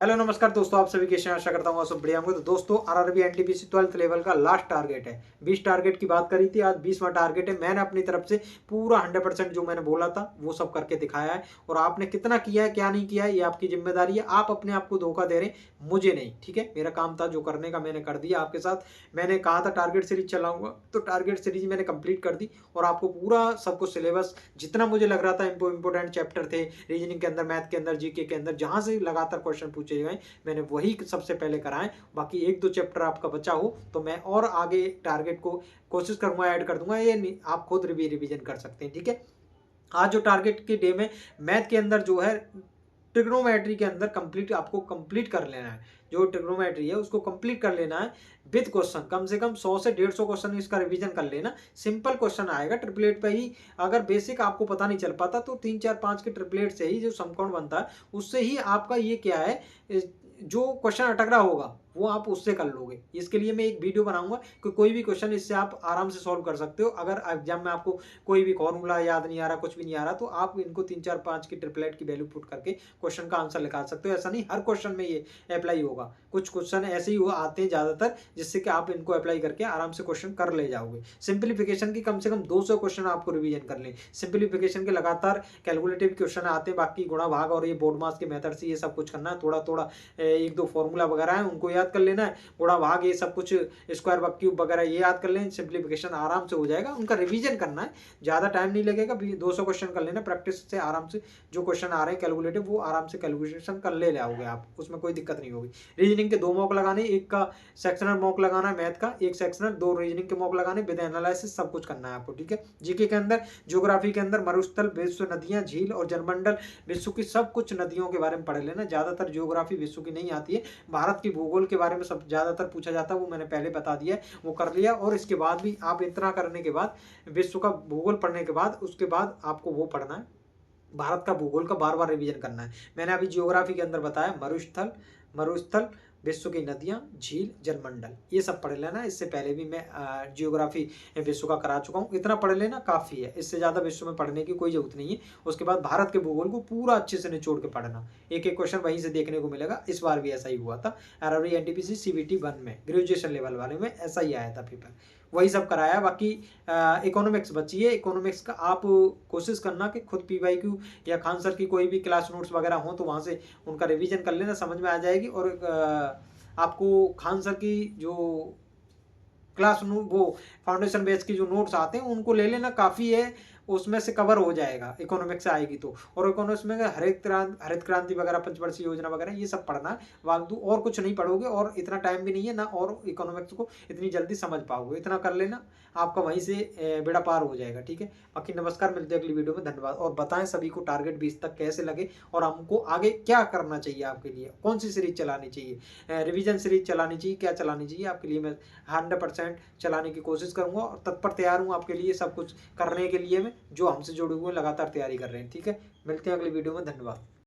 Hello नमस्कार दोस्तों, आप सभी कैसे हैं? आशा करता हूँ आप सब बढ़िया होंगे। तो दोस्तों आरआरबी एनटीपीसी 12th लेवल का लास्ट टारगेट है। 20 टारगेट की बात करी थी, आज 20वां टारगेट है। मैंने अपनी तरफ से पूरा 100% जो मैंने बोला था वो सब करके दिखाया है। और आपने कितना किया है क्या नहीं किया है ये आपकी जिम्मेदारी है। आप अपने आप को धोखा दे रहे हैं, मुझे नहीं। ठीक है, मेरा काम था जो करने का मैंने कर दिया आपके साथ। मैंने कहा था टारगेट सीरीज चलाऊंगा, तो टारगेट सीरीज मैंने कंप्लीट कर दी। और आपको पूरा सब कुछ सिलेबस जितना मुझे लग रहा था, इंपोर्टेंट चैप्टर थे रीजनिंग के अंदर, मैथ के अंदर, जीके के अंदर, जहां से लगातार क्वेश्चन पूछे गए मैंने वही सबसे पहले कराएं। बाकी एक दो चैप्टर आपका बचा हो तो मैं और आगे टारगेट को कोशिश करूंगा ऐड कर दूंगा। ये आप खुद रिवीजन कर सकते हैं। ठीक है, आज जो टारगेट के डे में मैथ के अंदर जो है ट्रिग्नोमेट्री के अंदर कंप्लीट आपको कंप्लीट कर लेना है। जो ट्रिग्नोमेट्री है उसको कंप्लीट कर लेना है विद क्वेश्चन। कम से कम 100 से 150 क्वेश्चन इसका रिवीजन कर लेना। सिंपल क्वेश्चन आएगा ट्रिपलेट पे ही। अगर बेसिक आपको पता नहीं चल पाता तो 3 4 5 के ट्रिपलेट से ही जो समकोण बनता है उससे ही आपका ये क्या है, जो क्वेश्चन अटक रहा होगा वो आप उससे कर लोगे। इसके लिए मैं एक वीडियो बनाऊंगा कि कोई भी क्वेश्चन इससे आप आराम से सॉल्व कर सकते हो। अगर एग्जाम में आपको कोई भी फॉर्मूला याद नहीं आ रहा, कुछ भी नहीं आ रहा, तो आप इनको 3 4 5 की ट्रिपलेट की वैल्यू पुट करके क्वेश्चन का आंसर निकाल सकते हो। ऐसा नहीं हर क्वेश्चन में ये अप्लाई होगा, कुछ क्वेश्चन ऐसे ही हुआ आते हैं ज्यादातर, जिससे कि आप इनको अप्लाई करके आराम से क्वेश्चन कर ले जाओगे। सिंप्लीफिकेशन की कम से कम 200 क्वेश्चन आपको रिवीजन कर लें। सिंप्लीफिकेशन के लगातार कैलकुलेटिव क्वेश्चन आते हैं, बाकी गुणा भाग और ये बोर्ड मास के मेथड से ये सब कुछ करना है। थोड़ा थोड़ा एक दो फॉर्मूला वगैरह है उनको याद कर लेना है, गुणा भाग ये सब कुछ, स्क्वायर क्यूब वगैरह ये याद कर लें। सिंप्लीफिकेशन आराम से हो जाएगा, उनका रिवीजन करना है, ज़्यादा टाइम नहीं लगेगा। 200 क्वेश्चन कर लेना प्रैक्टिस से, आराम से जो क्वेश्चन आ रहे हैं कैलकुलेटिव वो आराम से कैलकुलेशन कर ले जाओगे आप, उसमें कोई दिक्कत नहीं होगी। रीजनिंग के 2 मॉक लगाने, एक का सेक्शनल मॉक लगाना है मैथ का, एक सेक्शनल, 2 रीजनिंग के मॉक लगाने विद एनालिसिस, सब कुछ करना है आपको। ठीक है, जीके के अंदर, ज्योग्राफी के अंदर मरुस्थल, विश्व, नदियां, झील और जलमंडल, विश्व की सब कुछ नदियों के बारे में पढ़ लेना। ज़्यादातर ज्योग्राफी विश्व की नहीं आती है, भारत की भूगोल के बारे में सब ज़्यादातर पूछा जाता है, वो मैंने पहले बता दिया है, वो कर लिया। और इसके बाद भी आप इतना करने के बाद, विश्व का भूगोल पढ़ने के बाद, उसके बाद आपको वो पढ़ना है भारत का भूगोल का, बार बार रिवीजन करना है। मैंने अभी जियोग्राफी के अंदर बताया मरुस्थल, मरुस्थल, विश्व की नदियां, झील, जलमंडल, ये सब पढ़ लेना। इससे पहले भी मैं जियोग्राफी विश्व का करा चुका हूँ, इतना पढ़ लेना काफ़ी है। इससे ज़्यादा विश्व में पढ़ने की कोई जरूरत नहीं है। उसके बाद भारत के भूगोल को पूरा अच्छे से निचोड़ के पढ़ना, एक एक क्वेश्चन वहीं से देखने को मिलेगा। इस बार भी ऐसा ही हुआ था, आरआरबी एनटीपीसी सीबीटी 1 में, ग्रेजुएशन लेवल वाले में ऐसा ही आया था पेपर, वही सब कराया। बाकी इकोनॉमिक्स बची है, इकोनॉमिक्स का आप कोशिश करना कि खुद पीवाईक्यू या खान सर की कोई भी क्लास नोट्स वगैरह हो तो वहाँ से उनका रिवीजन कर लेना, समझ में आ जाएगी। और आपको खान सर की जो क्लास नोट, वो फाउंडेशन बेस की जो नोट्स आते हैं उनको ले लेना, काफ़ी है, उसमें से कवर हो जाएगा इकोनॉमिक्स से आएगी तो। और इकोनॉमिक्स में हरित क्रांति वगैरह, पंचवर्षीय योजना वगैरह ये सब पढ़ना है, फालतू और कुछ नहीं पढ़ोगे। और इतना टाइम भी नहीं है ना, और इकोनॉमिक्स को इतनी जल्दी समझ पाओगे। इतना कर लेना, आपका वहीं से बेड़ा पार हो जाएगा। ठीक है, बाकी नमस्कार, मिलते हैं अगली वीडियो में, धन्यवाद। और बताएं सभी को टारगेट 20 तक कैसे लगे और हमको आगे क्या करना चाहिए, आपके लिए कौन सी सीरीज चलानी चाहिए, रिवीजन सीरीज चलानी चाहिए, क्या चलानी चाहिए। आपके लिए मैं 100% चलाने की कोशिश करूंगा और तत्पर तैयार हूँ आपके लिए सब कुछ करने के लिए। मैं जो हमसे जुड़े हुए लगातार तैयारी कर रहे हैं। ठीक है, मिलते हैं अगली वीडियो में, धन्यवाद।